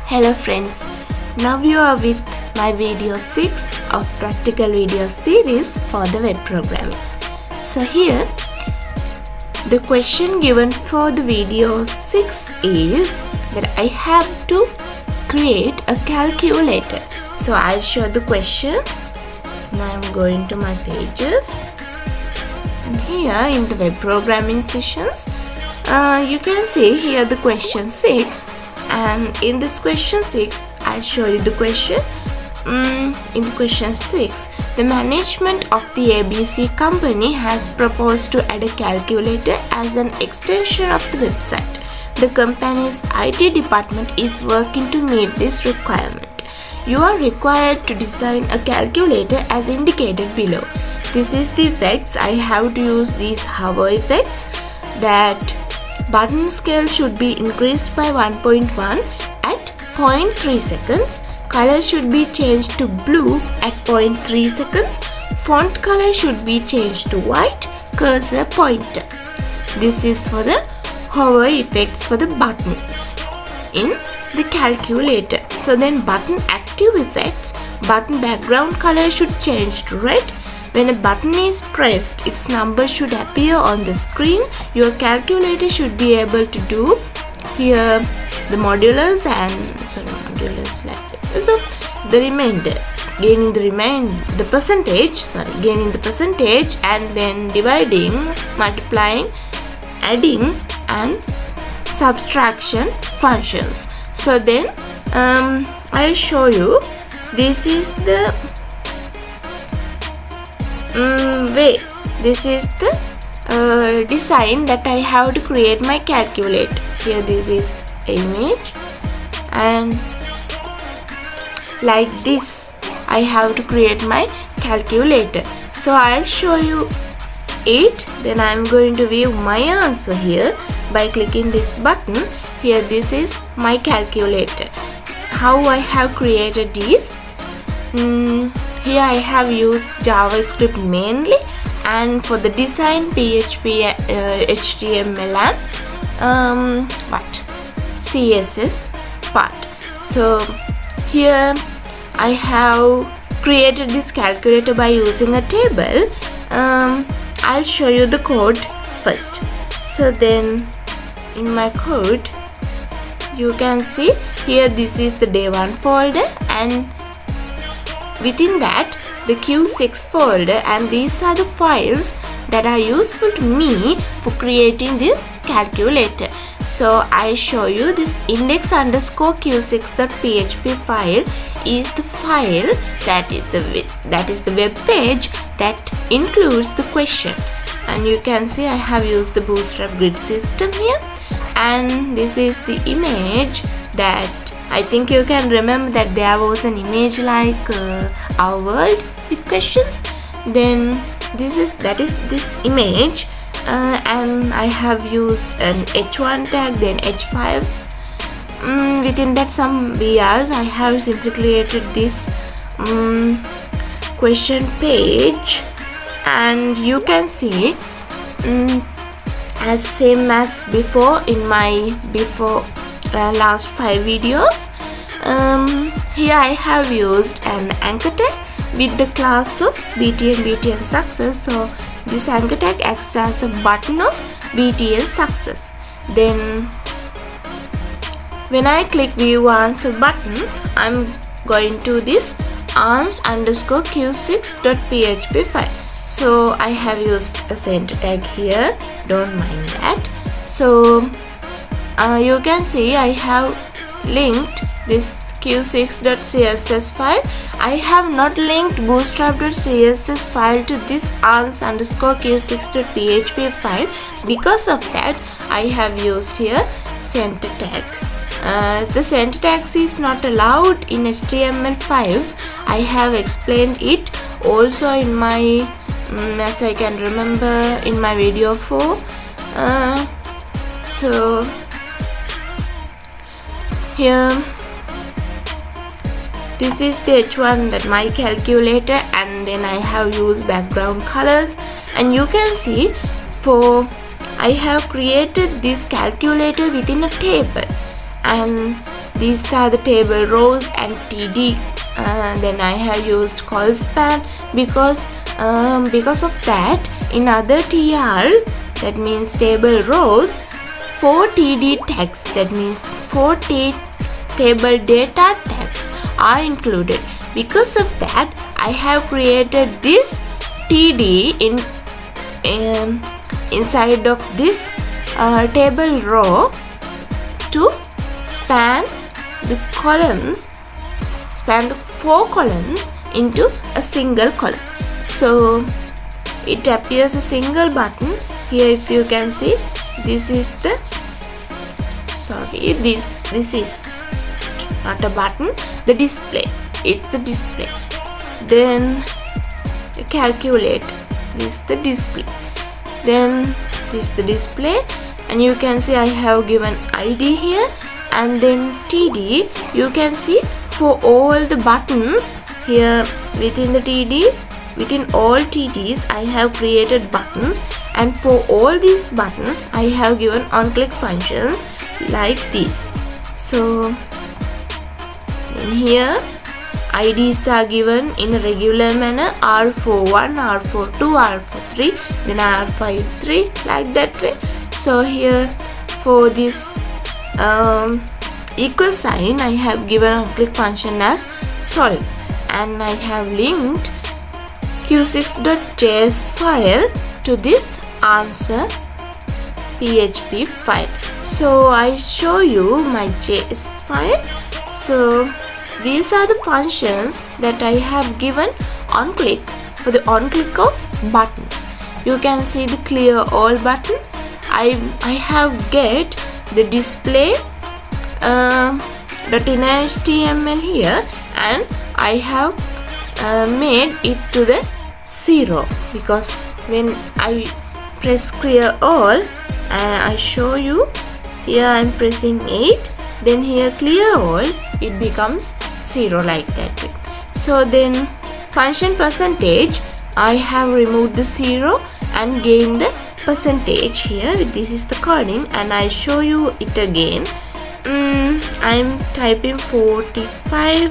Hello friends, now you are with my video 6 of practical video series for the web programming. So here the question given for the video 6 is that I have to create a calculator. So I'll show the question. Now I'm going to my pages, and here in the web programming sessions you can see here the question 6, and in this question 6 I'll show you the question. In the question 6, the management of the ABC company has proposed to add a calculator as an extension of the website. The company's IT department is working to meet this requirement. You are required to design a calculator as indicated below. This is the effects. I have to use these hover effects. That button scale should be increased by 1.1 at 0.3 seconds. Color should be changed to blue at 0.3 seconds. Font color should be changed to white. Cursor pointer. This is for the hover effects for the buttons in the calculator. So then button active effects, button background color should change to red. When a button is pressed, its number should appear on the screen. Your calculator should be able to do here the modulus and modulus like that. So the remainder, gaining the percentage and then dividing, multiplying, adding and subtraction functions. So then I'll show you. This is the way. This is the design that I have to create my calculator. Here this is image, and like this I have to create my calculator. So I'll show you it. Then I'm going to view my answer here by clicking this button. Here this is my calculator. How I have created this. Here I have used JavaScript mainly, and for the design PHP, HTML and CSS part. So here I have created this calculator by using a table. I'll show you the code first. So then in my code you can see here this is the day 1 folder, and within that the Q6 folder, and these are the files that are useful to me for creating this calculator. So I show you this index_q6.php file is the file that is the web page that includes the question, and you can see I have used the Bootstrap grid system here, and this is the image that I think you can remember that there was an image like our world with questions. Then this is this image, and I have used an h1 tag, then h5s. Within that some VRs. I have simply created this question page, and you can see as same as before in my last 5 videos. Here I have used an anchor tag with the class of BTN success. So this anchor tag acts as a button of BTN success. Then when I click view answer button, I'm going to this ans_q6.php file. So I have used a center tag here, don't mind that. So you can see I have linked this q6.css file. I have not linked bootstrap.css file to this ans_q6.php file. Because of that I have used here center tag. The center tags is not allowed in HTML5. I have explained it also in my as I can remember in my video 4. So here this is the h1 that my calculator, and then I have used background colors, and you can see for I have created this calculator within a table, and these are the table rows and TD. Then I have used call span because of that in other TR, that means table rows, 4 TD tags, that means 4 table data tags are included. Because of that, I have created this TD inside of this table row to span the 4 columns into a single column. So it appears a single button here. If you can see, this is the this is not a button, the display, it's the display. Then calculate, this is the display, then this is the display, and you can see I have given ID here, and then TD. You can see for all the buttons here within the TD, within all TDs I have created buttons, and for all these buttons I have given on-click functions like this. So in here IDs are given in a regular manner, R41, R42, R43, then R53, like that way. So here for this equal sign I have given on-click function as solve, and I have linked q6.js file to this answer PHP file. So I show you my JS file. So these are the functions that I have given on click for the on click of buttons. You can see the clear all button. I have get the display .html here, and I have made it to the 0 because when I press clear all, I show you here I'm pressing 8, then here clear all, it becomes 0 like that way. So then function percentage, I have removed the 0 and gained the percentage here. This is the coding, and I show you it again. I'm typing 45,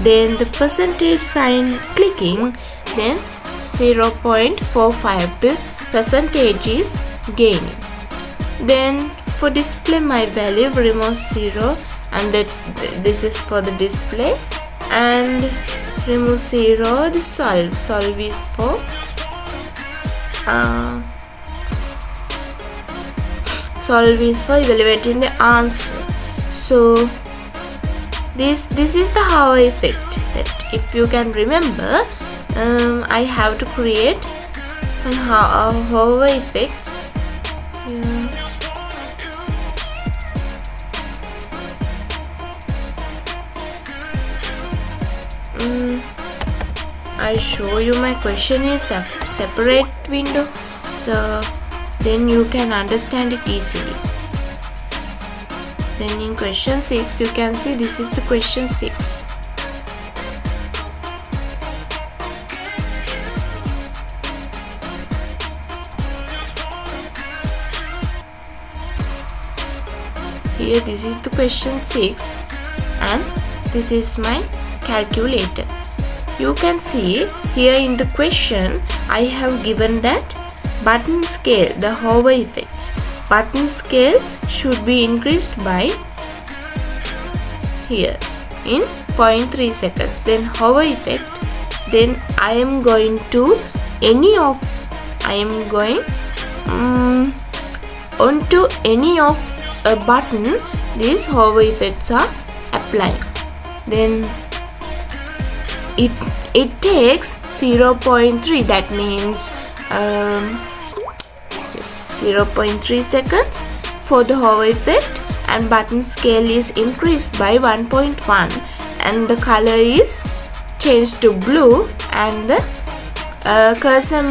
then the percentage sign clicking, then 0.45 the percentage is gaining. Then for display my value, remove 0, and this is for the display, and remove 0 the solve is for evaluating the answer. So this is the hover effect, that if you can remember, I have to create some hover effects here. I show you my question is separate window, so then you can understand it easily. Then in question 6 you can see this is the question 6. Here this is the question 6, and this is my calculator. You can see here in the question I have given that button scale, the hover effects, button scale should be increased by here in 0.3 seconds. Then hover effect, then I am going onto any of a button, these hover effects are applying. Then it takes 0.3, that means 0.3 seconds for the hover effect, and button scale is increased by 1.1, and the color is changed to blue, and the cursor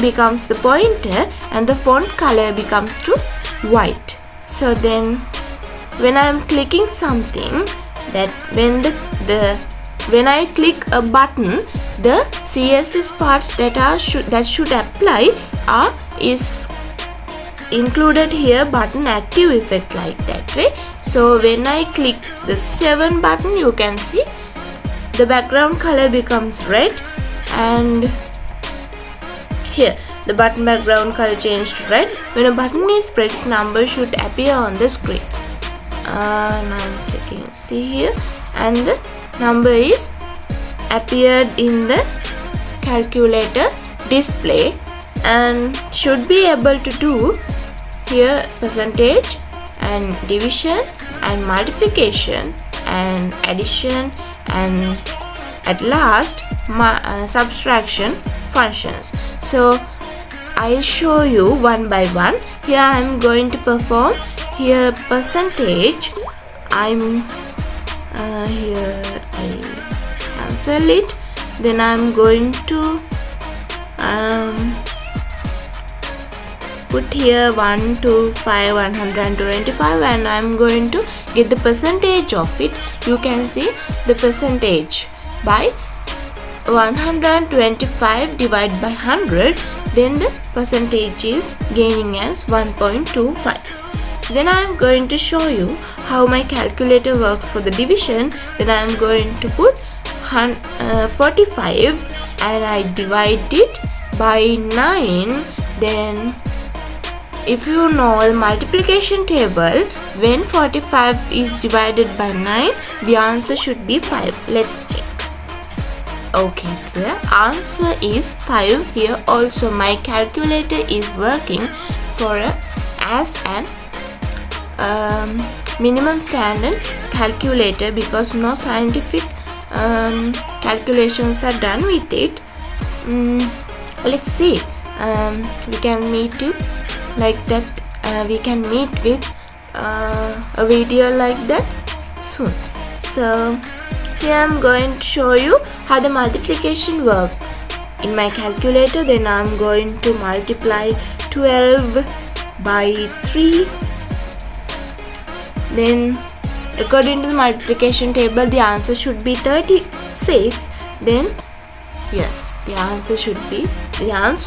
becomes the pointer, and the font color becomes to white. So then when I am clicking something, that when I click a button, the CSS parts that should apply is included here button active effect like that way. So when I click the 7 button, you can see the background color becomes red, and here the button background color changed to red. When a button is pressed, number should appear on the screen. Now I'm clicking, see here, and the number is appeared in the calculator display, and should be able to do here percentage and division and multiplication and addition and at last subtraction functions. So I'll show you one by one. Here I'm going to perform here percentage. I'm here I cancel it. Then I'm going to put here 1 to 5 125, and I'm going to get the percentage of it. You can see the percentage by 125 divided by 100, then the percentage is gaining as 1.25. Then I am going to show you how my calculator works for the division. Then I am going to put 45 and I divide it by 9. Then if you know the multiplication table, when 45 is divided by 9, the answer should be 5. Let's check. Okay, the answer is 5. Here also my calculator is working for as an minimum standard calculator, because no scientific calculations are done with it. Let's see, we can meet it like that. We can meet with a video like that soon. So here I'm going to show you how the multiplication works in my calculator. Then I'm going to multiply 12 by 3. Then according to the multiplication table, the answer should be 36. Then yes, the answer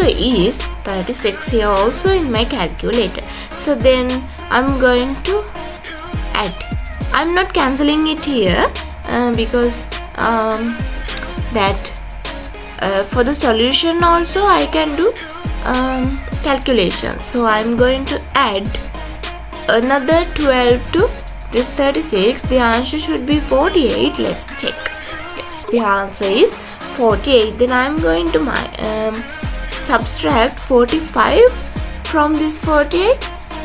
is 36 here also in my calculator. So then I'm going to add. I'm not cancelling it here because for the solution also I can do calculations. So I'm going to add another 12 to this 36. The answer should be 48. Let's check. Yes, the answer is 48. Then I'm going to subtract 45 from this 48.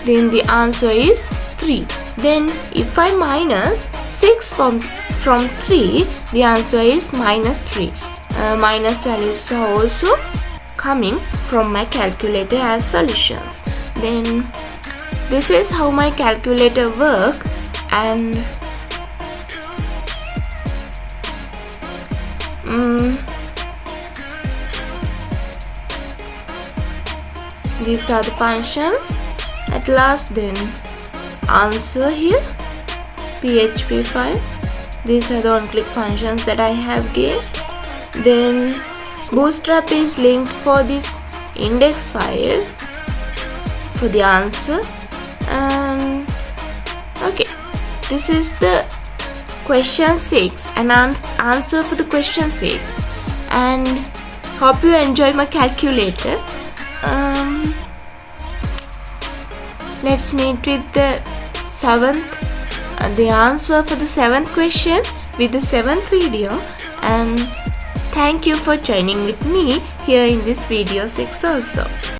Then the answer is 3. Then if I minus 6 from 3, the answer is minus 3. Minus values are also coming from my calculator as solutions. Then this is how my calculator works, and these are the functions. At last, then answer here, PHP file. These are the on-click functions that I have given. Then Bootstrap is linked for this index file for the answer. And okay, this is the question 6 and answer for the question 6. And hope you enjoy my calculator. Let's meet with the 7th, the answer for the 7th question with the 7th video. And thank you for joining with me here in this video 6 also.